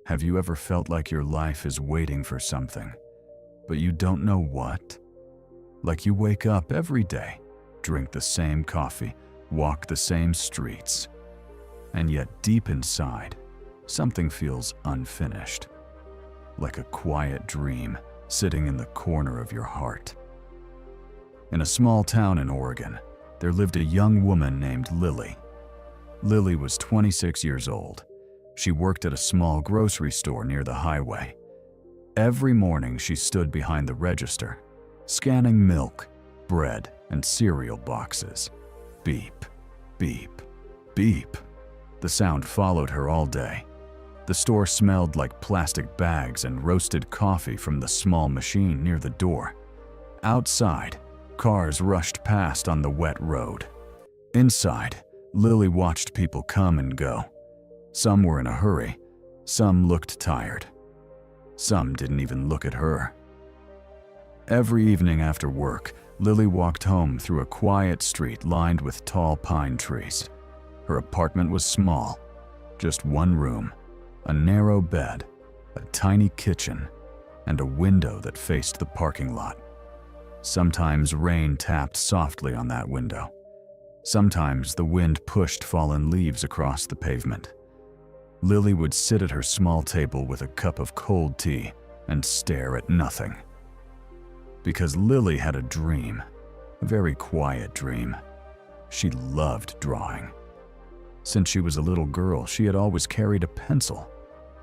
Have you ever felt like your life is waiting for something, but you don't know what? Like you wake up every day, drink the same coffee, walk the same streets, and yet deep inside, something feels unfinished. Like a quiet dream sitting in the corner of your heart. In a small town in Oregon, there lived a young woman named Lily. Lily was 26 years old. She worked at a small grocery store near the highway. Every morning she stood behind the register, scanning milk, bread, and cereal boxes. Beep, beep, beep. The sound followed her all day. The store smelled like plastic bags and roasted coffee from the small machine near the door. Outside, cars rushed past on the wet road. Inside, Lily watched people come and go. Some were in a hurry, some looked tired. Some didn't even look at her. Every evening after work, Lily walked home through a quiet street lined with tall pine trees. Her apartment was small, just one room, a narrow bed, a tiny kitchen, and a window that faced the parking lot. Sometimes rain tapped softly on that window. Sometimes the wind pushed fallen leaves across the pavement. Lily would sit at her small table with a cup of cold tea and stare at nothing. Because Lily had a dream, a very quiet dream. She loved drawing. Since she was a little girl, she had always carried a pencil.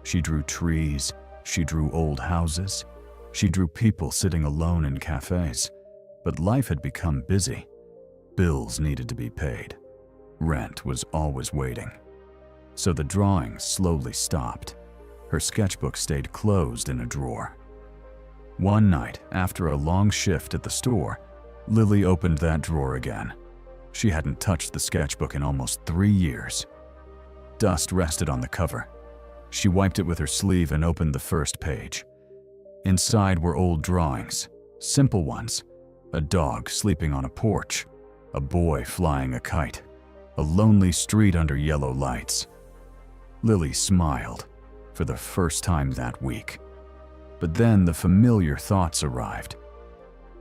She drew trees, she drew old houses, she drew people sitting alone in cafes. But life had become busy. Bills needed to be paid. Rent was always waiting. So the drawing slowly stopped. Her sketchbook stayed closed in a drawer. One night, after a long shift at the store, Lily opened that drawer again. She hadn't touched the sketchbook in almost 3 years. Dust rested on the cover. She wiped it with her sleeve and opened the first page. Inside were old drawings, simple ones. A dog sleeping on a porch, a boy flying a kite, a lonely street under yellow lights. Lily smiled for the first time that week. But then the familiar thoughts arrived.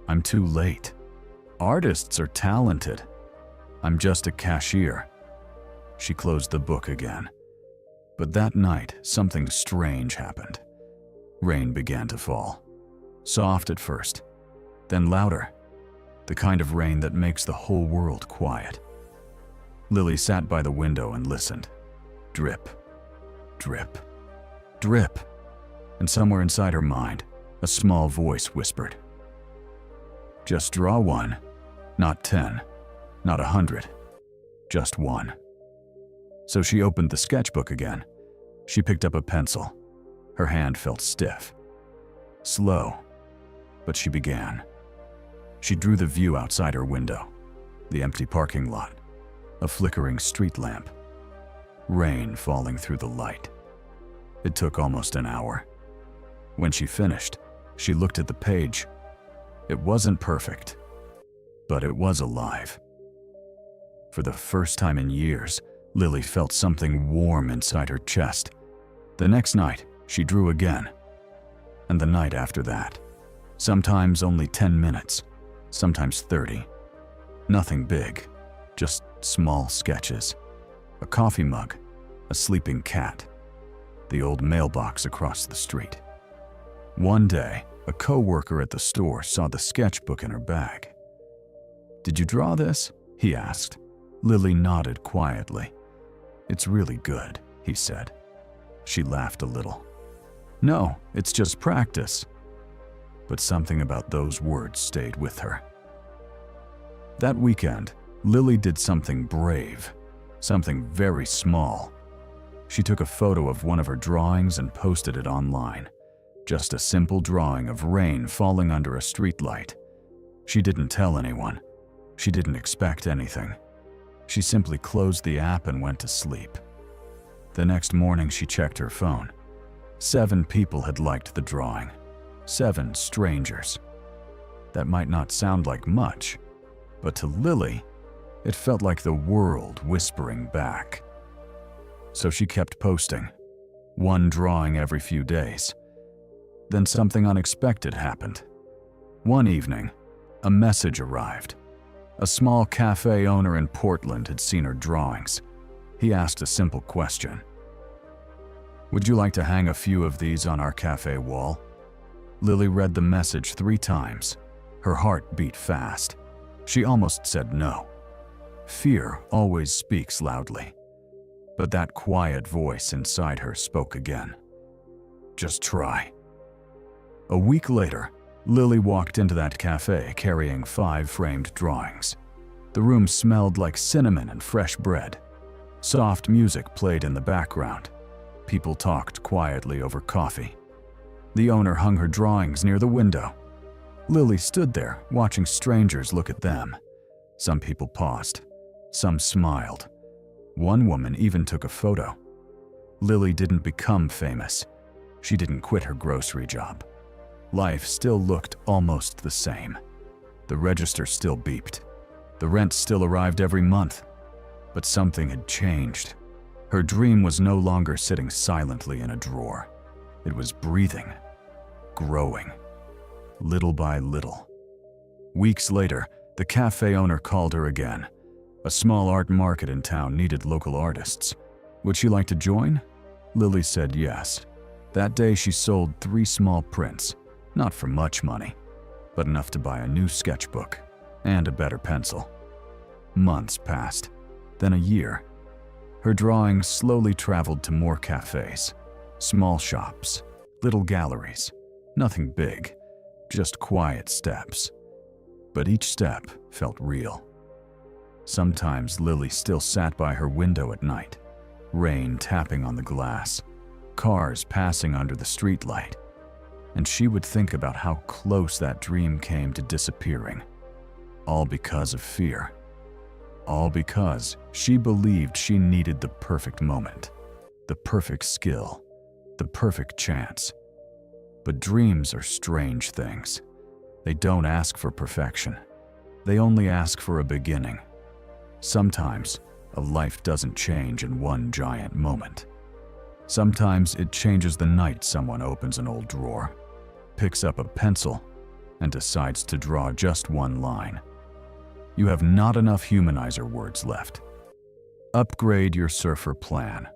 I'm too late. Artists are talented. I'm just a cashier. She closed the book again. But that night, something strange happened. Rain began to fall. Soft at first, then louder. The kind of rain that makes the whole world quiet. Lily sat by the window and listened. Drip, drip, drip. And somewhere inside her mind, a small voice whispered, just draw one, not 10, not 100, just one. So she opened the sketchbook again. She picked up a pencil. Her hand felt stiff. Slow, but she began. She drew the view outside her window, the empty parking lot, a flickering street lamp, rain falling through the light. It took almost an hour. When she finished, she looked at the page. It wasn't perfect, but it was alive. For the first time in years, Lily felt something warm inside her chest. The next night, she drew again. And the night after that. Sometimes only 10 minutes, sometimes 30. Nothing big, just small sketches. A coffee mug, a sleeping cat, the old mailbox across the street. One day, a co-worker at the store saw the sketchbook in her bag. "Did you draw this?" he asked. Lily nodded quietly. "It's really good," he said. She laughed a little. "No, it's just practice." But something about those words stayed with her. That weekend, Lily did something brave, something very small. She took a photo of one of her drawings and posted it online. Just a simple drawing of rain falling under a streetlight. She didn't tell anyone. She didn't expect anything. She simply closed the app and went to sleep. The next morning she checked her phone. 7 people had liked the drawing. 7 strangers. That might not sound like much, but to Lily, it felt like the world whispering back. So she kept posting. one drawing every few days. Then something unexpected happened. One evening, a message arrived. A small cafe owner in Portland had seen her drawings. He asked a simple question. "Would you like to hang a few of these on our cafe wall?" Lily read the message 3 times. Her heart beat fast. She almost said no. Fear always speaks loudly. But that quiet voice inside her spoke again. Just try. A week later, Lily walked into that cafe carrying 5 framed drawings. The room smelled like cinnamon and fresh bread. Soft music played in the background. People talked quietly over coffee. The owner hung her drawings near the window. Lily stood there, watching strangers look at them. Some people paused. Some smiled. One woman even took a photo. Lily didn't become famous. She didn't quit her grocery job. Life still looked almost the same. The register still beeped. The rent still arrived every month. But something had changed. Her dream was no longer sitting silently in a drawer. It was breathing, growing, little by little. Weeks later, the cafe owner called her again. A small art market in town needed local artists. Would she like to join? Lily said yes. That day she sold 3 small prints, not for much money, but enough to buy a new sketchbook and a better pencil. Months passed, then a year. Her drawings slowly traveled to more cafes, small shops, little galleries. Nothing big, just quiet steps. But each step felt real. Sometimes Lily still sat by her window at night, rain tapping on the glass, cars passing under the streetlight, and she would think about how close that dream came to disappearing. All because of fear. All because she believed she needed the perfect moment, the perfect skill, the perfect chance. But dreams are strange things. They don't ask for perfection. They only ask for a beginning. Sometimes, a life doesn't change in one giant moment. Sometimes it changes the night someone opens an old drawer, picks up a pencil, and decides to draw just one line. You have not enough humanizer words left. Upgrade your surfer plan.